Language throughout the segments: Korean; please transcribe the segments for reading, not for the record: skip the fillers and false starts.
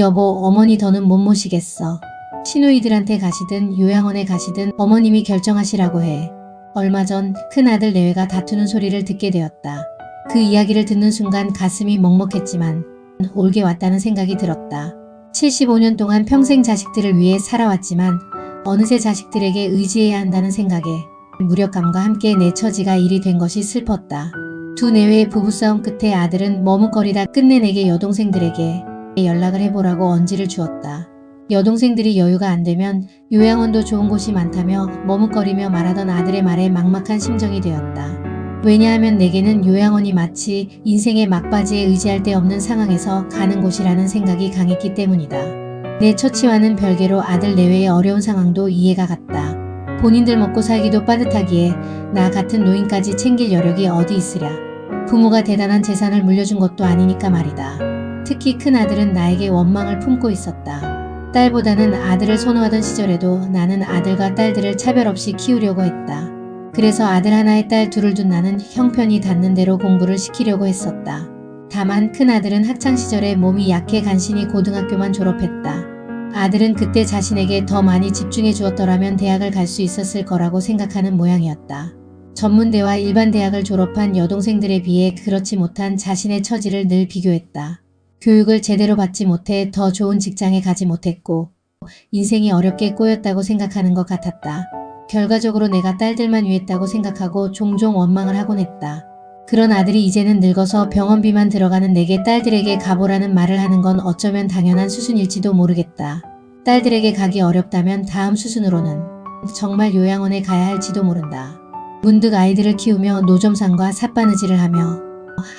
여보, 어머니 더는 못 모시겠어. 시누이들한테 가시든 요양원에 가시든 어머님이 결정하시라고 해. 얼마 전 큰아들 내외가 다투는 소리를 듣게 되었다. 그 이야기를 듣는 순간 가슴이 먹먹했지만 옳게 왔다는 생각이 들었다. 75년 동안 평생 자식들을 위해 살아왔지만 어느새 자식들에게 의지해야 한다는 생각에 무력감과 함께 내 처지가 일이 된 것이 슬펐다. 두 내외의 부부싸움 끝에 아들은 머뭇거리다 끝내 내게 여동생들에게 연락을 해보라고 언지를 주었다. 여동생들이 여유가 안 되면 요양원도 좋은 곳이 많다며 머뭇거리며 말하던 아들의 말에 막막한 심정이 되었다. 왜냐하면 내게는 요양원이 마치 인생의 막바지에 의지할 데 없는 상황에서 가는 곳이라는 생각이 강했기 때문이다. 내 처치와는 별개로 아들 내외의 어려운 상황도 이해가 갔다. 본인들 먹고 살기도 빠듯하기에 나 같은 노인까지 챙길 여력이 어디 있으랴. 부모가 대단한 재산을 물려준 것도 아니니까 말이다. 특히 큰아들은 나에게 원망을 품고 있었다. 딸보다는 아들을 선호하던 시절에도 나는 아들과 딸들을 차별 없이 키우려고 했다. 그래서 아들 하나에 딸 둘을 둔 나는 형편이 닿는 대로 공부를 시키려고 했었다. 다만 큰아들은 학창시절에 몸이 약해 간신히 고등학교만 졸업했다. 아들은 그때 자신에게 더 많이 집중해 주었더라면 대학을 갈 수 있었을 거라고 생각하는 모양이었다. 전문대와 일반 대학을 졸업한 여동생들에 비해 그렇지 못한 자신의 처지를 늘 비교했다. 교육을 제대로 받지 못해 더 좋은 직장에 가지 못했고 인생이 어렵게 꼬였다고 생각하는 것 같았다. 결과적으로 내가 딸들만 위했다고 생각하고 종종 원망을 하곤 했다. 그런 아들이 이제는 늙어서 병원비만 들어가는 내게 딸들에게 가보라는 말을 하는 건 어쩌면 당연한 수순일지도 모르겠다. 딸들에게 가기 어렵다면 다음 수순으로는 정말 요양원에 가야 할지도 모른다. 문득 아이들을 키우며 노점상과 삿바느질을 하며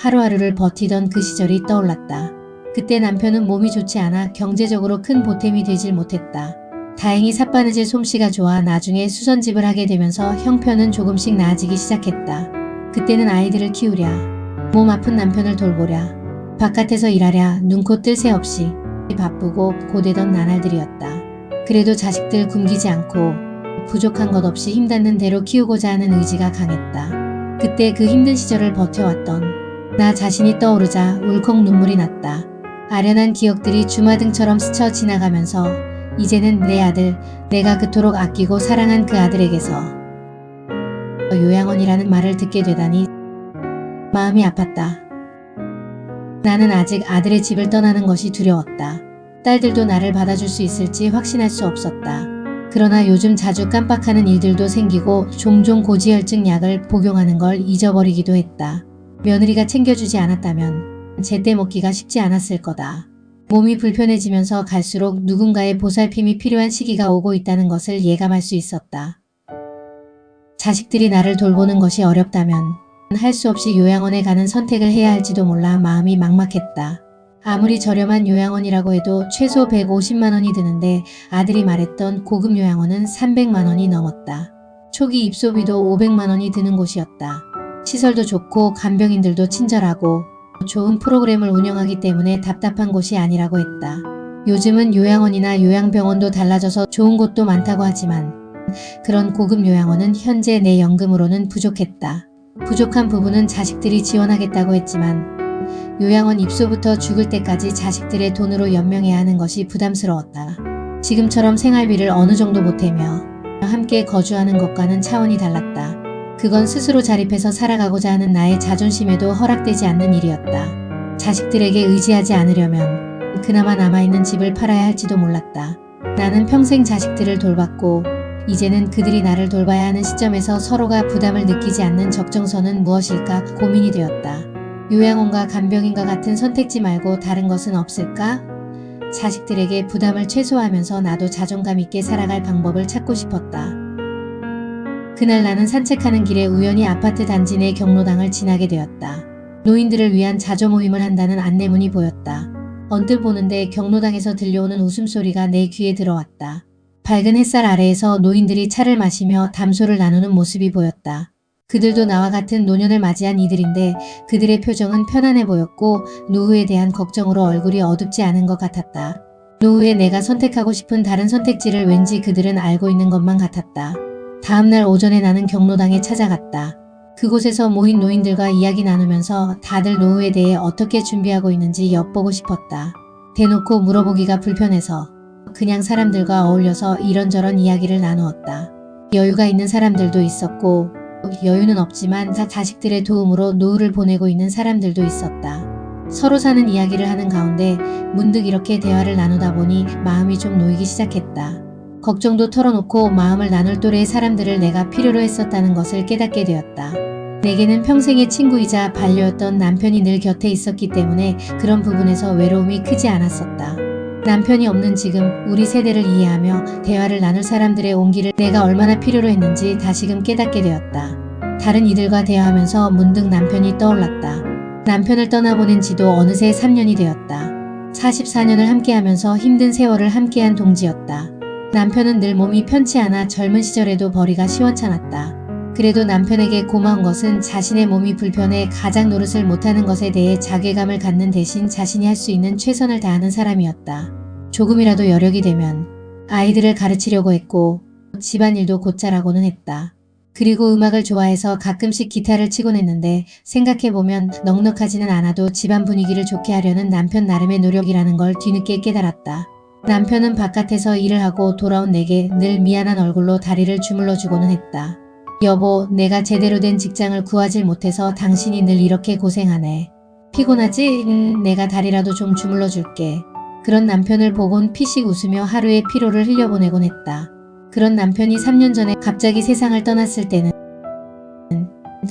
하루하루를 버티던 그 시절이 떠올랐다. 그때 남편은 몸이 좋지 않아 경제적으로 큰 보탬이 되질 못했다. 다행히 삿바느질 솜씨가 좋아 나중에 수선집을 하게 되면서 형편은 조금씩 나아지기 시작했다. 그때는 아이들을 키우랴, 몸 아픈 남편을 돌보랴, 바깥에서 일하랴 눈코 뜰 새 없이 바쁘고 고되던 나날들이었다. 그래도 자식들 굶기지 않고 부족한 것 없이 힘닿는 대로 키우고자 하는 의지가 강했다. 그때 그 힘든 시절을 버텨왔던 나 자신이 떠오르자 울컥 눈물이 났다. 아련한 기억들이 주마등처럼 스쳐 지나가면서 이제는 내 아들, 내가 그토록 아끼고 사랑한 그 아들에게서 요양원이라는 말을 듣게 되다니 마음이 아팠다. 나는 아직 아들의 집을 떠나는 것이 두려웠다. 딸들도 나를 받아줄 수 있을지 확신할 수 없었다. 그러나 요즘 자주 깜빡하는 일들도 생기고 종종 고지혈증 약을 복용하는 걸 잊어버리기도 했다. 며느리가 챙겨주지 않았다면 제때 먹기가 쉽지 않았을 거다. 몸이 불편해지면서 갈수록 누군가의 보살핌이 필요한 시기가 오고 있다는 것을 예감할 수 있었다. 자식들이 나를 돌보는 것이 어렵다면 할 수 없이 요양원에 가는 선택을 해야 할지도 몰라 마음이 막막했다. 아무리 저렴한 요양원이라고 해도 최소 150만 원이 드는데 아들이 말했던 고급 요양원은 300만 원이 넘었다. 초기 입소비도 500만 원이 드는 곳이었다. 시설도 좋고 간병인들도 친절하고 좋은 프로그램을 운영하기 때문에 답답한 곳이 아니라고 했다. 요즘은 요양원이나 요양병원도 달라져서 좋은 곳도 많다고 하지만 그런 고급 요양원은 현재 내 연금으로는 부족했다. 부족한 부분은 자식들이 지원하겠다고 했지만 요양원 입소부터 죽을 때까지 자식들의 돈으로 연명해야 하는 것이 부담스러웠다. 지금처럼 생활비를 어느 정도 보태며 함께 거주하는 것과는 차원이 달랐다. 그건 스스로 자립해서 살아가고자 하는 나의 자존심에도 허락되지 않는 일이었다. 자식들에게 의지하지 않으려면 그나마 남아있는 집을 팔아야 할지도 몰랐다. 나는 평생 자식들을 돌봤고 이제는 그들이 나를 돌봐야 하는 시점에서 서로가 부담을 느끼지 않는 적정선은 무엇일까 고민이 되었다. 요양원과 간병인과 같은 선택지 말고 다른 것은 없을까? 자식들에게 부담을 최소화하면서 나도 자존감 있게 살아갈 방법을 찾고 싶었다. 그날 나는 산책하는 길에 우연히 아파트 단지 내 경로당을 지나게 되었다. 노인들을 위한 자조 모임을 한다는 안내문이 보였다. 언뜻 보는데 경로당에서 들려오는 웃음소리가 내 귀에 들어왔다. 밝은 햇살 아래에서 노인들이 차를 마시며 담소를 나누는 모습이 보였다. 그들도 나와 같은 노년을 맞이한 이들인데 그들의 표정은 편안해 보였고 노후에 대한 걱정으로 얼굴이 어둡지 않은 것 같았다. 노후에 내가 선택하고 싶은 다른 선택지를 왠지 그들은 알고 있는 것만 같았다. 다음날 오전에 나는 경로당에 찾아갔다. 그곳에서 모인 노인들과 이야기 나누면서 다들 노후에 대해 어떻게 준비하고 있는지 엿보고 싶었다. 대놓고 물어보기가 불편해서 그냥 사람들과 어울려서 이런저런 이야기를 나누었다. 여유가 있는 사람들도 있었고 여유는 없지만 자식들의 도움으로 노후를 보내고 있는 사람들도 있었다. 서로 사는 이야기를 하는 가운데 문득 이렇게 대화를 나누다 보니 마음이 좀 놓이기 시작했다. 걱정도 털어놓고 마음을 나눌 또래의 사람들을 내가 필요로 했었다는 것을 깨닫게 되었다. 내게는 평생의 친구이자 반려였던 남편이 늘 곁에 있었기 때문에 그런 부분에서 외로움이 크지 않았었다. 남편이 없는 지금 우리 세대를 이해하며 대화를 나눌 사람들의 온기를 내가 얼마나 필요로 했는지 다시금 깨닫게 되었다. 다른 이들과 대화하면서 문득 남편이 떠올랐다. 남편을 떠나보낸 지도 어느새 3년이 되었다. 44년을 함께하면서 힘든 세월을 함께한 동지였다. 남편은 늘 몸이 편치 않아 젊은 시절에도 벌이가 시원찮았다. 그래도 남편에게 고마운 것은 자신의 몸이 불편해 가장 노릇을 못하는 것에 대해 자괴감을 갖는 대신 자신이 할 수 있는 최선을 다하는 사람이었다. 조금이라도 여력이 되면 아이들을 가르치려고 했고 집안일도 곧잘하고는 했다. 그리고 음악을 좋아해서 가끔씩 기타를 치곤 했는데 생각해보면 넉넉하지는 않아도 집안 분위기를 좋게 하려는 남편 나름의 노력이라는 걸 뒤늦게 깨달았다. 남편은 바깥에서 일을 하고 돌아온 내게 늘 미안한 얼굴로 다리를 주물러 주고는 했다. 여보, 내가 제대로 된 직장을 구하질 못해서 당신이 늘 이렇게 고생하네. 피곤하지? 내가 다리라도 좀 주물러 줄게. 그런 남편을 보곤 피식 웃으며 하루의 피로를 흘려보내곤 했다. 그런 남편이 3년 전에 갑자기 세상을 떠났을 때는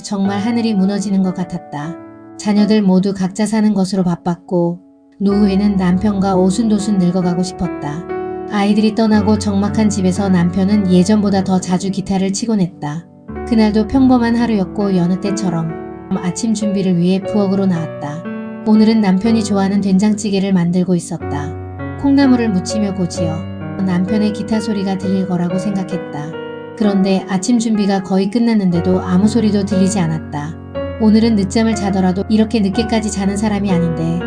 정말 하늘이 무너지는 것 같았다. 자녀들 모두 각자 사는 것으로 바빴고 노후에는 남편과 오순도순 늙어가고 싶었다. 아이들이 떠나고 적막한 집에서 남편은 예전보다 더 자주 기타를 치곤 했다. 그날도 평범한 하루였고 여느 때처럼 아침 준비를 위해 부엌으로 나왔다. 오늘은 남편이 좋아하는 된장찌개를 만들고 있었다. 콩나물을 무치며 고지어 남편의 기타 소리가 들릴 거라고 생각했다. 그런데 아침 준비가 거의 끝났는데도 아무 소리도 들리지 않았다. 오늘은 늦잠을 자더라도 이렇게 늦게까지 자는 사람이 아닌데.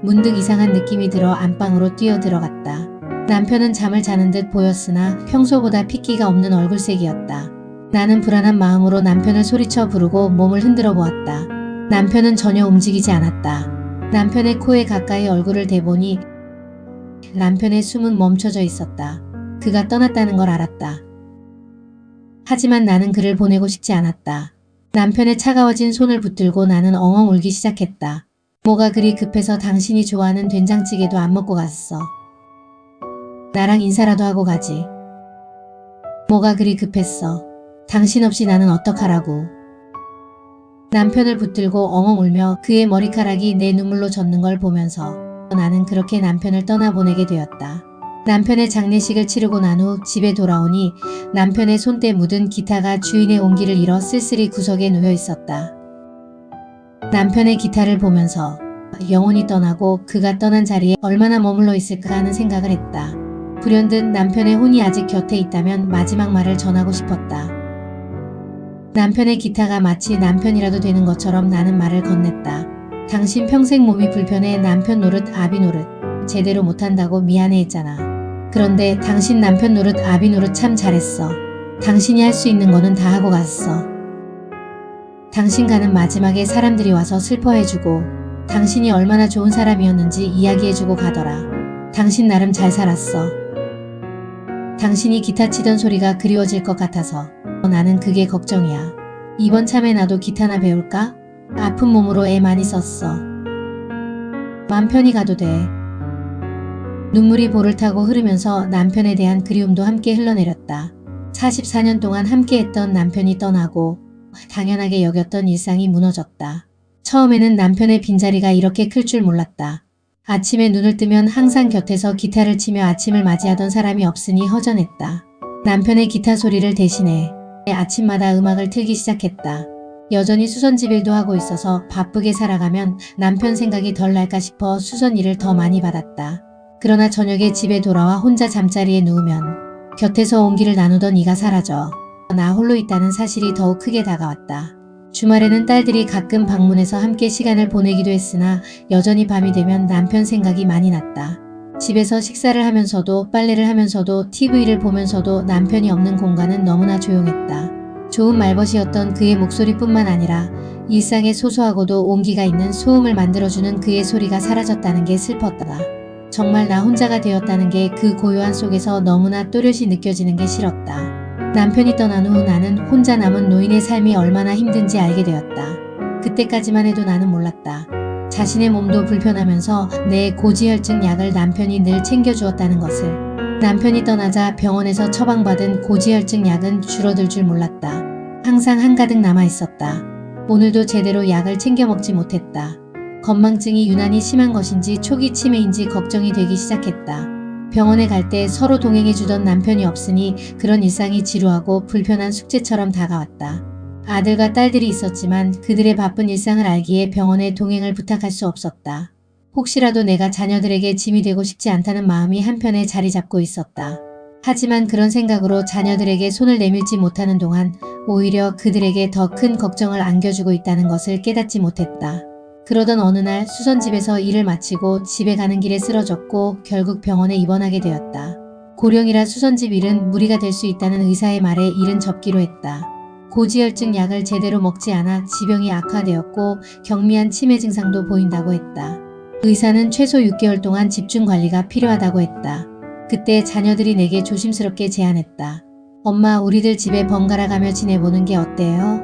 문득 이상한 느낌이 들어 안방으로 뛰어 들어갔다. 남편은 잠을 자는 듯 보였으나 평소보다 핏기가 없는 얼굴색이었다. 나는 불안한 마음으로 남편을 소리쳐 부르고 몸을 흔들어 보았다. 남편은 전혀 움직이지 않았다. 남편의 코에 가까이 얼굴을 대보니 남편의 숨은 멈춰져 있었다. 그가 떠났다는 걸 알았다. 하지만 나는 그를 보내고 싶지 않았다. 남편의 차가워진 손을 붙들고 나는 엉엉 울기 시작했다. 뭐가 그리 급해서 당신이 좋아하는 된장찌개도 안 먹고 갔어. 나랑 인사라도 하고 가지. 뭐가 그리 급했어. 당신 없이 나는 어떡하라고. 남편을 붙들고 엉엉 울며 그의 머리카락이 내 눈물로 젖는 걸 보면서 나는 그렇게 남편을 떠나보내게 되었다. 남편의 장례식을 치르고 난 후 집에 돌아오니 남편의 손때 묻은 기타가 주인의 온기를 잃어 쓸쓸히 구석에 놓여 있었다. 남편의 기타를 보면서 영혼이 떠나고 그가 떠난 자리에 얼마나 머물러 있을까 하는 생각을 했다. 불현듯 남편의 혼이 아직 곁에 있다면 마지막 말을 전하고 싶었다. 남편의 기타가 마치 남편이라도 되는 것처럼 나는 말을 건넸다. 당신 평생 몸이 불편해 남편 노릇 아비 노릇 제대로 못한다고 미안해했잖아. 그런데 당신 남편 노릇 아비 노릇 참 잘했어. 당신이 할 수 있는 거는 다 하고 갔어. 당신 가는 마지막에 사람들이 와서 슬퍼해주고 당신이 얼마나 좋은 사람이었는지 이야기해주고 가더라. 당신 나름 잘 살았어. 당신이 기타 치던 소리가 그리워질 것 같아서 나는 그게 걱정이야. 이번 참에 나도 기타나 배울까? 아픈 몸으로 애 많이 썼어. 맘 편히 가도 돼. 눈물이 볼을 타고 흐르면서 남편에 대한 그리움도 함께 흘러내렸다. 44년 동안 함께했던 남편이 떠나고 당연하게 여겼던 일상이 무너졌다. 처음에는 남편의 빈자리가 이렇게 클 줄 몰랐다. 아침에 눈을 뜨면 항상 곁에서 기타를 치며 아침을 맞이하던 사람이 없으니 허전했다. 남편의 기타 소리를 대신해 아침마다 음악을 틀기 시작했다. 여전히 수선집 일도 하고 있어서 바쁘게 살아가면 남편 생각이 덜 날까 싶어 수선 일을 더 많이 받았다. 그러나 저녁에 집에 돌아와 혼자 잠자리에 누우면 곁에서 온기를 나누던 이가 사라져 나 홀로 있다는 사실이 더욱 크게 다가왔다. 주말에는 딸들이 가끔 방문해서 함께 시간을 보내기도 했으나 여전히 밤이 되면 남편 생각이 많이 났다. 집에서 식사를 하면서도 빨래를 하면서도 TV를 보면서도 남편이 없는 공간은 너무나 조용했다. 좋은 말벗이었던 그의 목소리뿐만 아니라 일상에 소소하고도 온기가 있는 소음을 만들어주는 그의 소리가 사라졌다는 게 슬펐다. 정말 나 혼자가 되었다는 게 그 고요한 속에서 너무나 또렷이 느껴지는 게 싫었다. 남편이 떠난 후 나는 혼자 남은 노인의 삶이 얼마나 힘든지 알게 되었다. 그때까지만 해도 나는 몰랐다. 자신의 몸도 불편하면서 내 고지혈증 약을 남편이 늘 챙겨주었다는 것을. 남편이 떠나자 병원에서 처방받은 고지혈증 약은 줄어들 줄 몰랐다. 항상 한가득 남아있었다. 오늘도 제대로 약을 챙겨 먹지 못했다. 건망증이 유난히 심한 것인지 초기 치매인지 걱정이 되기 시작했다. 병원에 갈 때 서로 동행해주던 남편이 없으니 그런 일상이 지루하고 불편한 숙제처럼 다가왔다. 아들과 딸들이 있었지만 그들의 바쁜 일상을 알기에 병원에 동행을 부탁할 수 없었다. 혹시라도 내가 자녀들에게 짐이 되고 싶지 않다는 마음이 한편에 자리 잡고 있었다. 하지만 그런 생각으로 자녀들에게 손을 내밀지 못하는 동안 오히려 그들에게 더 큰 걱정을 안겨주고 있다는 것을 깨닫지 못했다. 그러던 어느 날 수선집에서 일을 마치고 집에 가는 길에 쓰러졌고 결국 병원에 입원하게 되었다. 고령이라 수선집 일은 무리가 될 수 있다는 의사의 말에 일은 접기로 했다. 고지혈증 약을 제대로 먹지 않아 지병이 악화되었고 경미한 치매 증상도 보인다고 했다. 의사는 최소 6개월 동안 집중 관리가 필요하다고 했다. 그때 자녀들이 내게 조심스럽게 제안했다. 엄마, 우리들 집에 번갈아 가며 지내보는 게 어때요?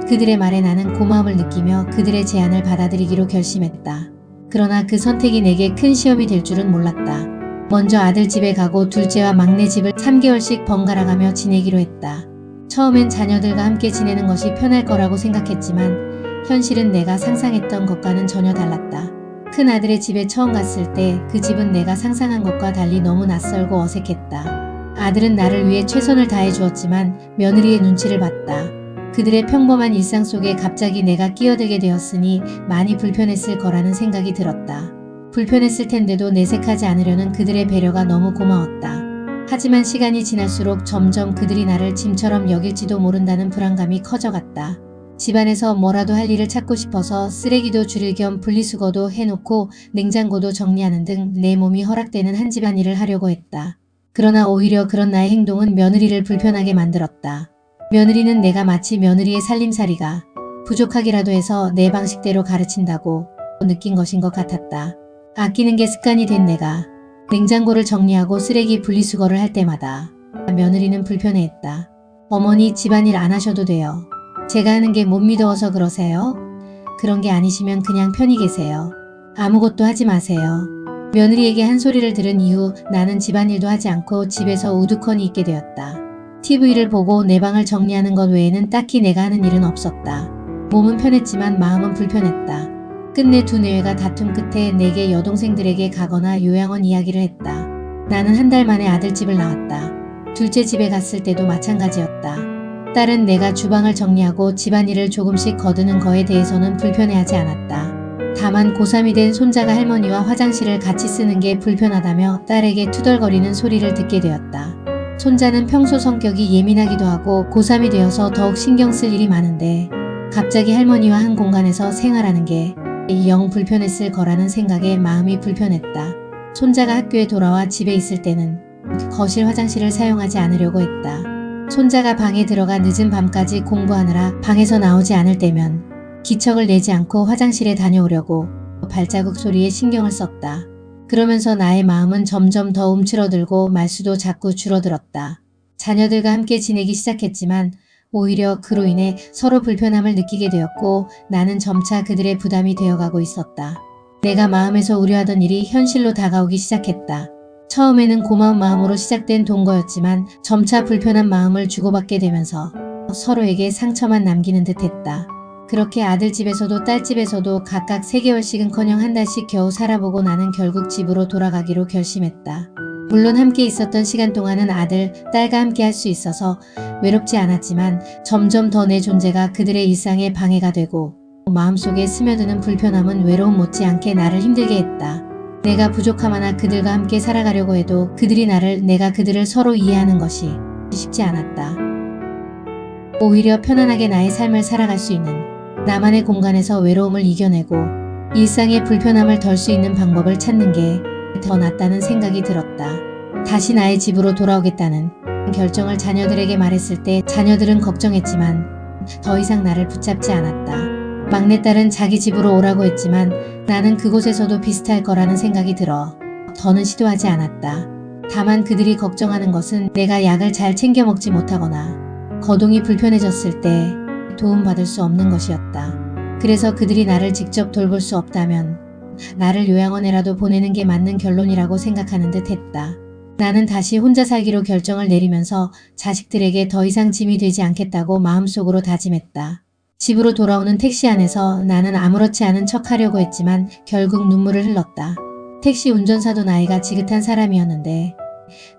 그들의 말에 나는 고마움을 느끼며 그들의 제안을 받아들이기로 결심했다. 그러나 그 선택이 내게 큰 시험이 될 줄은 몰랐다. 먼저 아들 집에 가고 둘째와 막내 집을 3개월씩 번갈아 가며 지내기로 했다. 처음엔 자녀들과 함께 지내는 것이 편할 거라고 생각했지만 현실은 내가 상상했던 것과는 전혀 달랐다. 큰 아들의 집에 처음 갔을 때 그 집은 내가 상상한 것과 달리 너무 낯설고 어색했다. 아들은 나를 위해 최선을 다해 주었지만 며느리의 눈치를 봤다. 그들의 평범한 일상 속에 갑자기 내가 끼어들게 되었으니 많이 불편했을 거라는 생각이 들었다. 불편했을 텐데도 내색하지 않으려는 그들의 배려가 너무 고마웠다. 하지만 시간이 지날수록 점점 그들이 나를 짐처럼 여길지도 모른다는 불안감이 커져갔다. 집안에서 뭐라도 할 일을 찾고 싶어서 쓰레기도 줄일 겸 분리수거도 해놓고 냉장고도 정리하는 등 내 몸이 허락되는 한집안 일을 하려고 했다. 그러나 오히려 그런 나의 행동은 며느리를 불편하게 만들었다. 며느리는 내가 마치 며느리의 살림살이가 부족하기라도 해서 내 방식대로 가르친다고 느낀 것인 것 같았다. 아끼는 게 습관이 된 내가 냉장고를 정리하고 쓰레기 분리수거를 할 때마다 며느리는 불편해했다. 어머니, 집안일 안 하셔도 돼요. 제가 하는 게 못 믿어서 그러세요? 그런 게 아니시면 그냥 편히 계세요. 아무것도 하지 마세요. 며느리에게 한 소리를 들은 이후 나는 집안일도 하지 않고 집에서 우두커니 있게 되었다. TV를 보고 내 방을 정리하는 것 외에는 딱히 내가 하는 일은 없었다. 몸은 편했지만 마음은 불편했다. 끝내 두 내외가 다툼 끝에 내게 여동생들에게 가거나 요양원 이야기를 했다. 나는 한 달 만에 아들 집을 나왔다. 둘째 집에 갔을 때도 마찬가지였다. 딸은 내가 주방을 정리하고 집안일을 조금씩 거두는 거에 대해서는 불편해하지 않았다. 다만 고3이 된 손자가 할머니와 화장실을 같이 쓰는 게 불편하다며 딸에게 투덜거리는 소리를 듣게 되었다. 손자는 평소 성격이 예민하기도 하고 고3이 되어서 더욱 신경 쓸 일이 많은데 갑자기 할머니와 한 공간에서 생활하는 게 영 불편했을 거라는 생각에 마음이 불편했다. 손자가 학교에 돌아와 집에 있을 때는 거실 화장실을 사용하지 않으려고 했다. 손자가 방에 들어가 늦은 밤까지 공부하느라 방에서 나오지 않을 때면 기척을 내지 않고 화장실에 다녀오려고 발자국 소리에 신경을 썼다. 그러면서 나의 마음은 점점 더 움츠러들고 말수도 자꾸 줄어들었다. 자녀들과 함께 지내기 시작했지만 오히려 그로 인해 서로 불편함을 느끼게 되었고 나는 점차 그들의 부담이 되어가고 있었다. 내가 마음에서 우려하던 일이 현실로 다가오기 시작했다. 처음에는 고마운 마음으로 시작된 동거였지만 점차 불편한 마음을 주고받게 되면서 서로에게 상처만 남기는 듯 했다. 그렇게 아들 집에서도 딸 집에서도 각각 3개월씩은커녕 한 달씩 겨우 살아보고 나는 결국 집으로 돌아가기로 결심했다. 물론 함께 있었던 시간 동안은 아들, 딸과 함께 할 수 있어서 외롭지 않았지만 점점 더 내 존재가 그들의 일상에 방해가 되고 마음속에 스며드는 불편함은 외로움 못지않게 나를 힘들게 했다. 내가 부족함 하나 그들과 함께 살아가려고 해도 그들이 나를, 내가 그들을 서로 이해하는 것이 쉽지 않았다. 오히려 편안하게 나의 삶을 살아갈 수 있는 나만의 공간에서 외로움을 이겨내고 일상의 불편함을 덜 수 있는 방법을 찾는 게 더 낫다는 생각이 들었다. 다시 나의 집으로 돌아오겠다는 결정을 자녀들에게 말했을 때 자녀들은 걱정했지만 더 이상 나를 붙잡지 않았다. 막내딸은 자기 집으로 오라고 했지만 나는 그곳에서도 비슷할 거라는 생각이 들어 더는 시도하지 않았다. 다만 그들이 걱정하는 것은 내가 약을 잘 챙겨 먹지 못하거나 거동이 불편해졌을 때 도움받을 수 없는 것이었다. 그래서 그들이 나를 직접 돌볼 수 없다면 나를 요양원에라도 보내는 게 맞는 결론이라고 생각하는 듯 했다. 나는 다시 혼자 살기로 결정을 내리면서 자식들에게 더 이상 짐이 되지 않겠다고 마음속으로 다짐했다. 집으로 돌아오는 택시 안에서 나는 아무렇지 않은 척 하려고 했지만 결국 눈물을 흘렀다. 택시 운전사도 나이가 지긋한 사람이었는데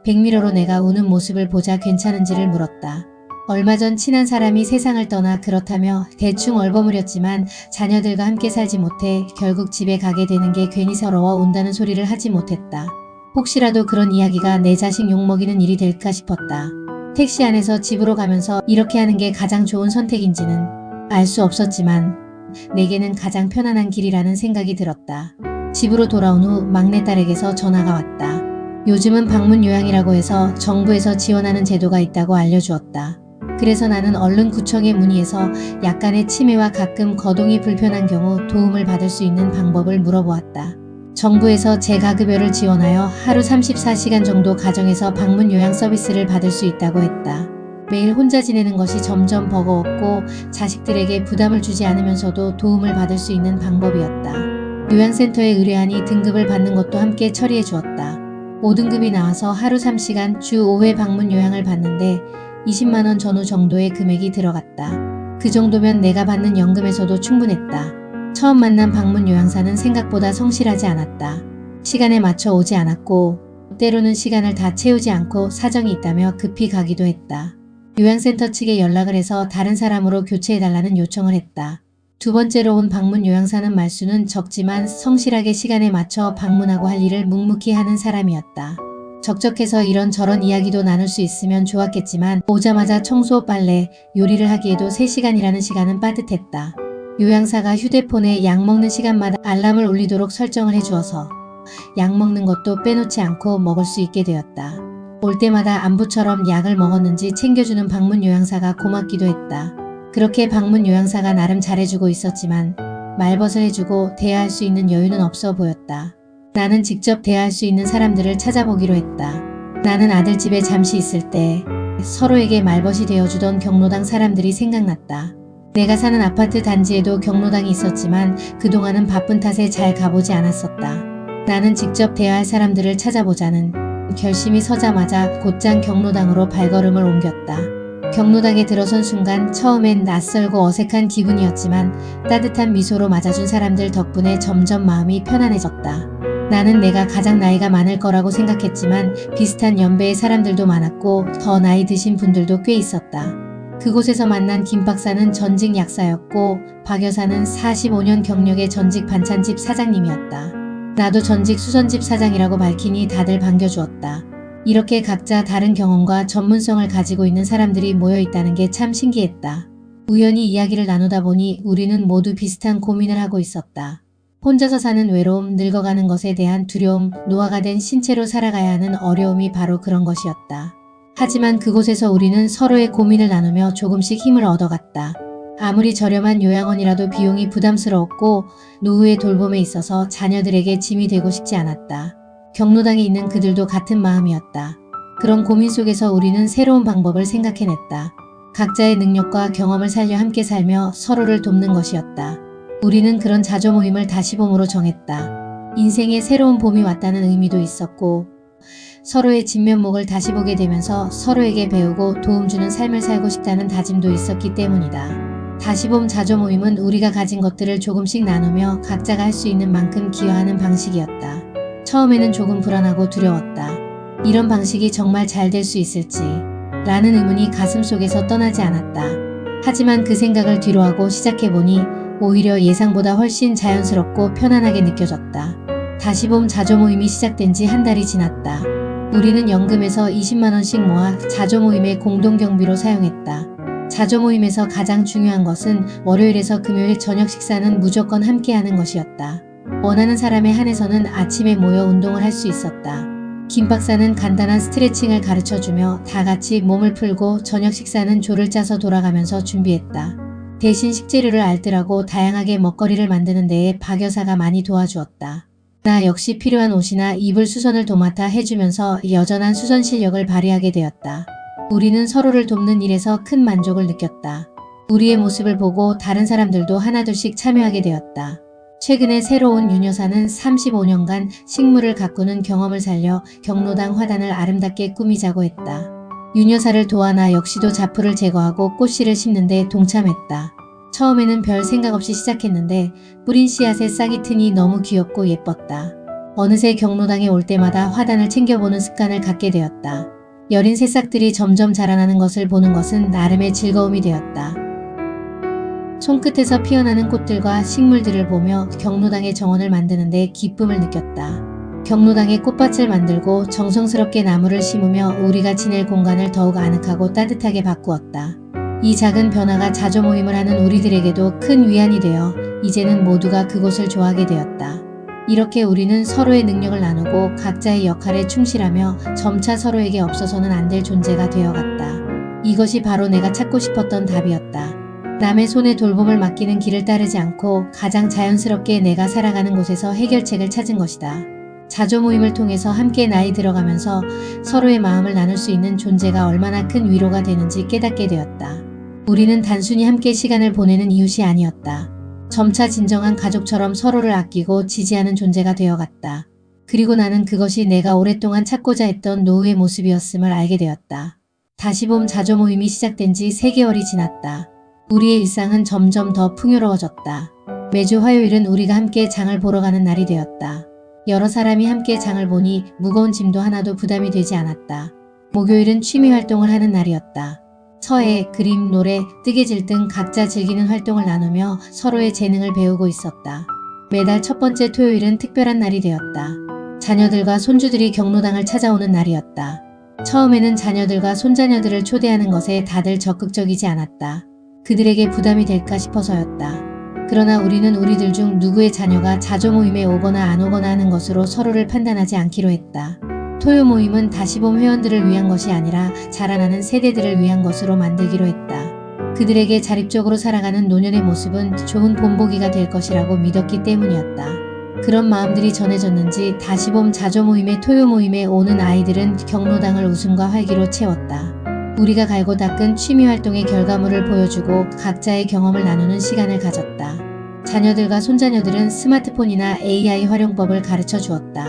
백미러로 내가 우는 모습을 보자 괜찮은지를 물었다. 얼마 전 친한 사람이 세상을 떠나 그렇다며 대충 얼버무렸지만 자녀들과 함께 살지 못해 결국 집에 가게 되는 게 괜히 서러워 운다는 소리를 하지 못했다. 혹시라도 그런 이야기가 내 자식 욕먹이는 일이 될까 싶었다. 택시 안에서 집으로 가면서 이렇게 하는 게 가장 좋은 선택인지는 알 수 없었지만 내게는 가장 편안한 길이라는 생각이 들었다. 집으로 돌아온 후 막내딸에게서 전화가 왔다. 요즘은 방문 요양이라고 해서 정부에서 지원하는 제도가 있다고 알려주었다. 그래서 나는 얼른 구청에 문의해서 약간의 치매와 가끔 거동이 불편한 경우 도움을 받을 수 있는 방법을 물어보았다. 정부에서 재가급여를 지원하여 하루 34시간 정도 가정에서 방문 요양 서비스를 받을 수 있다고 했다. 매일 혼자 지내는 것이 점점 버거웠고 자식들에게 부담을 주지 않으면서도 도움을 받을 수 있는 방법이었다. 요양센터에 의뢰하니 등급을 받는 것도 함께 처리해 주었다. 5등급이 나와서 하루 3시간 주 5회 방문 요양을 받는데 20만원 전후 정도의 금액이 들어갔다. 그 정도면 내가 받는 연금에서도 충분했다. 처음 만난 방문 요양사는 생각보다 성실하지 않았다. 시간에 맞춰 오지 않았고 때로는 시간을 다 채우지 않고 사정이 있다며 급히 가기도 했다. 요양센터 측에 연락을 해서 다른 사람으로 교체해달라는 요청을 했다. 두 번째로 온 방문 요양사는 말수는 적지만 성실하게 시간에 맞춰 방문하고 할 일을 묵묵히 하는 사람이었다. 적적해서 이런저런 이야기도 나눌 수 있으면 좋았겠지만 오자마자 청소, 빨래, 요리를 하기에도 3시간이라는 시간은 빠듯했다. 요양사가 휴대폰에 약 먹는 시간마다 알람을 울리도록 설정을 해주어서 약 먹는 것도 빼놓지 않고 먹을 수 있게 되었다. 올 때마다 안부처럼 약을 먹었는지 챙겨주는 방문 요양사가 고맙기도 했다. 그렇게 방문 요양사가 나름 잘해주고 있었지만 말벗을 해주고 대화할 수 있는 여유는 없어 보였다. 나는 직접 대화할 수 있는 사람들을 찾아보기로 했다. 나는 아들 집에 잠시 있을 때 서로에게 말벗이 되어주던 경로당 사람들이 생각났다. 내가 사는 아파트 단지에도 경로당이 있었지만 그동안은 바쁜 탓에 잘 가보지 않았었다. 나는 직접 대화할 사람들을 찾아보자는 결심이 서자마자 곧장 경로당으로 발걸음을 옮겼다. 경로당에 들어선 순간 처음엔 낯설고 어색한 기분이었지만 따뜻한 미소로 맞아준 사람들 덕분에 점점 마음이 편안해졌다. 나는 내가 가장 나이가 많을 거라고 생각했지만 비슷한 연배의 사람들도 많았고 더 나이 드신 분들도 꽤 있었다. 그곳에서 만난 김 박사는 전직 약사였고 박 여사는 45년 경력의 전직 반찬집 사장님이었다. 나도 전직 수선집 사장이라고 밝히니 다들 반겨주었다. 이렇게 각자 다른 경험과 전문성을 가지고 있는 사람들이 모여 있다는 게 참 신기했다. 우연히 이야기를 나누다 보니 우리는 모두 비슷한 고민을 하고 있었다. 혼자서 사는 외로움, 늙어가는 것에 대한 두려움, 노화가 된 신체로 살아가야 하는 어려움이 바로 그런 것이었다. 하지만 그곳에서 우리는 서로의 고민을 나누며 조금씩 힘을 얻어갔다. 아무리 저렴한 요양원이라도 비용이 부담스러웠고 노후의 돌봄에 있어서 자녀들에게 짐이 되고 싶지 않았다. 경로당에 있는 그들도 같은 마음이었다. 그런 고민 속에서 우리는 새로운 방법을 생각해냈다. 각자의 능력과 경험을 살려 함께 살며 서로를 돕는 것이었다. 우리는 그런 자조 모임을 다시봄으로 정했다. 인생에 새로운 봄이 왔다는 의미도 있었고 서로의 진면목을 다시 보게 되면서 서로에게 배우고 도움 주는 삶을 살고 싶다는 다짐도 있었기 때문이다. 다시봄 자조 모임은 우리가 가진 것들을 조금씩 나누며 각자가 할 수 있는 만큼 기여하는 방식이었다. 처음에는 조금 불안하고 두려웠다. 이런 방식이 정말 잘 될 수 있을지 라는 의문이 가슴속에서 떠나지 않았다. 하지만 그 생각을 뒤로하고 시작해보니 오히려 예상보다 훨씬 자연스럽고 편안하게 느껴졌다. 다시봄 자조 모임이 시작된 지 한 달이 지났다. 우리는 연금에서 20만원씩 모아 자조 모임의 공동경비로 사용했다. 자조 모임에서 가장 중요한 것은 월요일에서 금요일 저녁 식사는 무조건 함께하는 것이었다. 원하는 사람에 한해서는 아침에 모여 운동을 할 수 있었다. 김 박사는 간단한 스트레칭을 가르쳐주며 다 같이 몸을 풀고 저녁 식사는 조를 짜서 돌아가면서 준비했다. 대신 식재료를 알뜰하고 다양하게 먹거리를 만드는 데에 박 여사가 많이 도와주었다. 나 역시 필요한 옷이나 입을 수선을 도맡아 해주면서 여전한 수선 실력을 발휘하게 되었다. 우리는 서로를 돕는 일에서 큰 만족을 느꼈다. 우리의 모습을 보고 다른 사람들도 하나둘씩 참여하게 되었다. 최근에 새로 온 윤 여사는 35년간 식물을 가꾸는 경험을 살려 경로당 화단을 아름답게 꾸미자고 했다. 윤 여사를 도와 나 역시도 자풀을 제거하고 꽃씨를 심는 데 동참했다. 처음에는 별 생각 없이 시작했는데 뿌린 씨앗의 싹이 트니 너무 귀엽고 예뻤다. 어느새 경로당에 올 때마다 화단을 챙겨보는 습관을 갖게 되었다. 여린 새싹들이 점점 자라나는 것을 보는 것은 나름의 즐거움이 되었다. 손끝에서 피어나는 꽃들과 식물들을 보며 경로당의 정원을 만드는 데 기쁨을 느꼈다. 경로당에 꽃밭을 만들고 정성스럽게 나무를 심으며 우리가 지낼 공간을 더욱 아늑하고 따뜻하게 바꾸었다. 이 작은 변화가 자조 모임을 하는 우리들에게도 큰 위안이 되어 이제는 모두가 그곳을 좋아하게 되었다. 이렇게 우리는 서로의 능력을 나누고 각자의 역할에 충실하며 점차 서로에게 없어서는 안 될 존재가 되어갔다. 이것이 바로 내가 찾고 싶었던 답이었다. 남의 손에 돌봄을 맡기는 길을 따르지 않고 가장 자연스럽게 내가 살아가는 곳에서 해결책을 찾은 것이다. 자조 모임을 통해서 함께 나이 들어가면서 서로의 마음을 나눌 수 있는 존재가 얼마나 큰 위로가 되는지 깨닫게 되었다. 우리는 단순히 함께 시간을 보내는 이웃이 아니었다. 점차 진정한 가족처럼 서로를 아끼고 지지하는 존재가 되어갔다. 그리고 나는 그것이 내가 오랫동안 찾고자 했던 노후의 모습이었음을 알게 되었다. 다시 봄 자조 모임이 시작된 지 3개월이 지났다. 우리의 일상은 점점 더 풍요로워졌다. 매주 화요일은 우리가 함께 장을 보러 가는 날이 되었다. 여러 사람이 함께 장을 보니 무거운 짐도 하나도 부담이 되지 않았다. 목요일은 취미 활동을 하는 날이었다. 서예, 그림, 노래, 뜨개질 등 각자 즐기는 활동을 나누며 서로의 재능을 배우고 있었다. 매달 첫 번째 토요일은 특별한 날이 되었다. 자녀들과 손주들이 경로당을 찾아오는 날이었다. 처음에는 자녀들과 손자녀들을 초대하는 것에 다들 적극적이지 않았다. 그들에게 부담이 될까 싶어서였다. 그러나 우리는 우리들 중 누구의 자녀가 자조 모임에 오거나 안 오거나 하는 것으로 서로를 판단하지 않기로 했다. 토요 모임은 다시 봄 회원들을 위한 것이 아니라 자라나는 세대들을 위한 것으로 만들기로 했다. 그들에게 자립적으로 살아가는 노년의 모습은 좋은 본보기가 될 것이라고 믿었기 때문이었다. 그런 마음들이 전해졌는지 다시 봄 자조 모임의 토요 모임에 오는 아이들은 경로당을 웃음과 활기로 채웠다. 우리가 갈고 닦은 취미 활동의 결과물을 보여주고 각자의 경험을 나누는 시간을 가졌다. 자녀들과 손자녀들은 스마트폰이나 AI 활용법을 가르쳐 주었다.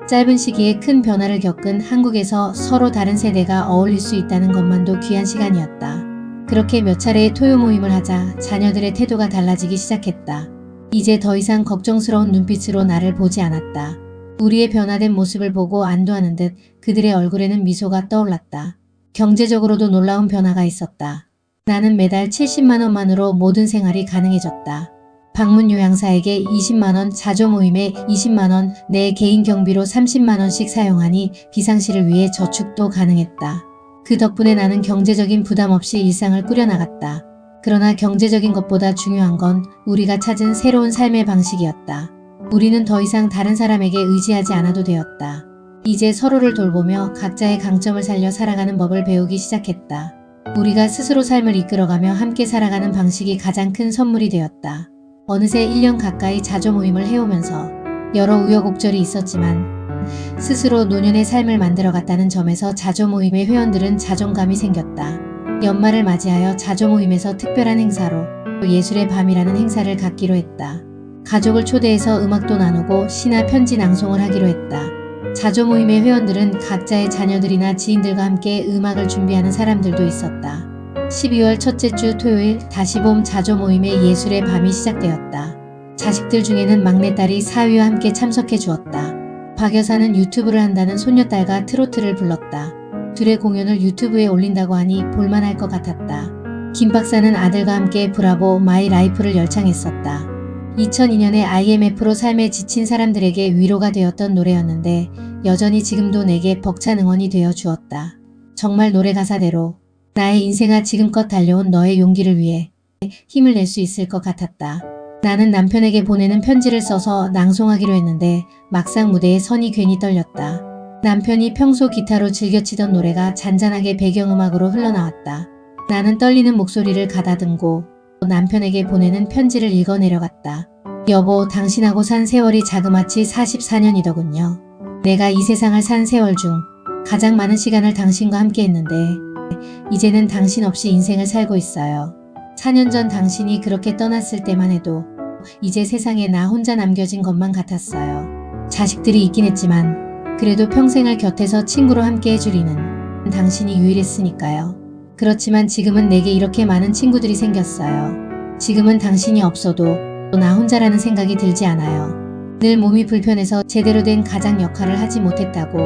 짧은 시기에 큰 변화를 겪은 한국에서 서로 다른 세대가 어울릴 수 있다는 것만도 귀한 시간이었다. 그렇게 몇 차례의 토요 모임을 하자 자녀들의 태도가 달라지기 시작했다. 이제 더 이상 걱정스러운 눈빛으로 나를 보지 않았다. 우리의 변화된 모습을 보고 안도하는 듯 그들의 얼굴에는 미소가 떠올랐다. 경제적으로도 놀라운 변화가 있었다. 나는 매달 70만 원만으로 모든 생활이 가능해졌다. 방문 요양사에게 20만 원, 자조 모임에 20만 원, 내 개인 경비로 30만 원씩 사용하니 비상시를 위해 저축도 가능했다. 그 덕분에 나는 경제적인 부담 없이 일상을 꾸려나갔다. 그러나 경제적인 것보다 중요한 건 우리가 찾은 새로운 삶의 방식이었다. 우리는 더 이상 다른 사람에게 의지하지 않아도 되었다. 이제 서로를 돌보며 각자의 강점을 살려 살아가는 법을 배우기 시작했다. 우리가 스스로 삶을 이끌어가며 함께 살아가는 방식이 가장 큰 선물이 되었다. 어느새 1년 가까이 자조 모임을 해오면서 여러 우여곡절이 있었지만 스스로 노년의 삶을 만들어갔다는 점에서 자조 모임의 회원들은 자존감이 생겼다. 연말을 맞이하여 자조 모임에서 특별한 행사로 예술의 밤이라는 행사를 갖기로 했다. 가족을 초대해서 음악도 나누고 시나 편지 낭송을 하기로 했다. 자조 모임의 회원들은 각자의 자녀들이나 지인들과 함께 음악을 준비하는 사람들도 있었다. 12월 첫째 주 토요일 다시 봄 자조 모임의 예술의 밤이 시작되었다. 자식들 중에는 막내딸이 사위와 함께 참석해 주었다. 박 여사는 유튜브를 한다는 손녀딸과 트로트를 불렀다. 둘의 공연을 유튜브에 올린다고 하니 볼만할 것 같았다. 김 박사는 아들과 함께 브라보 마이 라이프를 열창했었다. 2002년에 IMF로 삶에 지친 사람들에게 위로가 되었던 노래였는데 여전히 지금도 내게 벅찬 응원이 되어 주었다. 정말 노래 가사대로 나의 인생아 지금껏 달려온 너의 용기를 위해 힘을 낼 수 있을 것 같았다. 나는 남편에게 보내는 편지를 써서 낭송하기로 했는데 막상 무대에 서니 괜히 떨렸다. 남편이 평소 기타로 즐겨 치던 노래가 잔잔하게 배경음악으로 흘러나왔다. 나는 떨리는 목소리를 가다듬고 남편에게 보내는 편지를 읽어 내려갔다. 여보, 당신하고 산 세월이 자그마치 44년이더군요. 내가 이 세상을 산 세월 중 가장 많은 시간을 당신과 함께 했는데 이제는 당신 없이 인생을 살고 있어요. 4년 전 당신이 그렇게 떠났을 때만 해도 이제 세상에 나 혼자 남겨진 것만 같았어요. 자식들이 있긴 했지만 그래도 평생을 곁에서 친구로 함께 해줄 이는 당신이 유일했으니까요. 그렇지만 지금은 내게 이렇게 많은 친구들이 생겼어요. 지금은 당신이 없어도 또 나 혼자라는 생각이 들지 않아요. 늘 몸이 불편해서 제대로 된 가장 역할을 하지 못했다고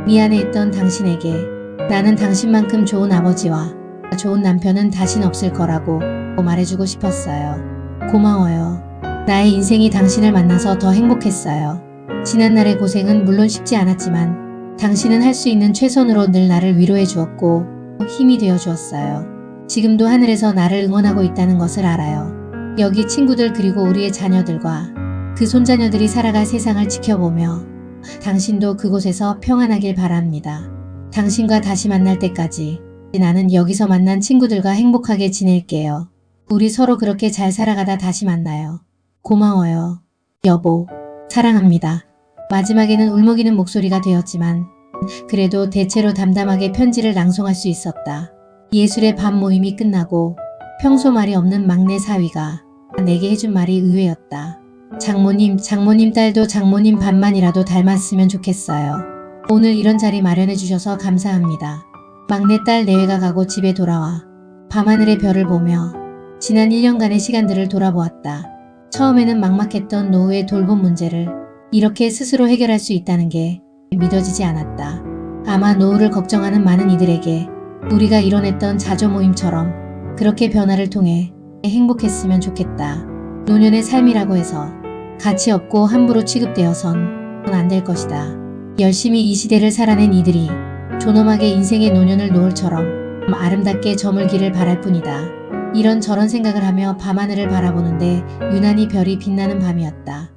미안해했던 당신에게 나는 당신만큼 좋은 아버지와 좋은 남편은 다신 없을 거라고 말해주고 싶었어요. 고마워요. 나의 인생이 당신을 만나서 더 행복했어요. 지난날의 고생은 물론 쉽지 않았지만 당신은 할 수 있는 최선으로 늘 나를 위로해 주었고 힘이 되어 주었어요. 지금도 하늘에서 나를 응원하고 있다는 것을 알아요. 여기 친구들 그리고 우리의 자녀들과 그 손자녀들이 살아갈 세상을 지켜보며 당신도 그곳에서 평안하길 바랍니다. 당신과 다시 만날 때까지 나는 여기서 만난 친구들과 행복하게 지낼게요. 우리 서로 그렇게 잘 살아가다 다시 만나요. 고마워요. 여보, 사랑합니다. 마지막에는 울먹이는 목소리가 되었지만 그래도 대체로 담담하게 편지를 낭송할 수 있었다. 예술의 밤 모임이 끝나고 평소 말이 없는 막내 사위가 내게 해준 말이 의외였다. 장모님 딸도 장모님 반만이라도 닮았으면 좋겠어요. 오늘 이런 자리 마련해 주셔서 감사합니다. 막내딸 내외가 가고 집에 돌아와 밤하늘의 별을 보며 지난 1년간의 시간들을 돌아보았다. 처음에는 막막했던 노후의 돌봄 문제를 이렇게 스스로 해결할 수 있다는 게 믿어지지 않았다. 아마 노후를 걱정하는 많은 이들에게 우리가 이뤄냈던 자조 모임처럼 그렇게 변화를 통해 행복했으면 좋겠다. 노년의 삶이라고 해서 가치 없고 함부로 취급되어선 안 될 것이다. 열심히 이 시대를 살아낸 이들이 존엄하게 인생의 노년을 노을처럼 아름답게 저물기를 바랄 뿐이다. 이런저런 생각을 하며 밤하늘을 바라보는데 유난히 별이 빛나는 밤이었다.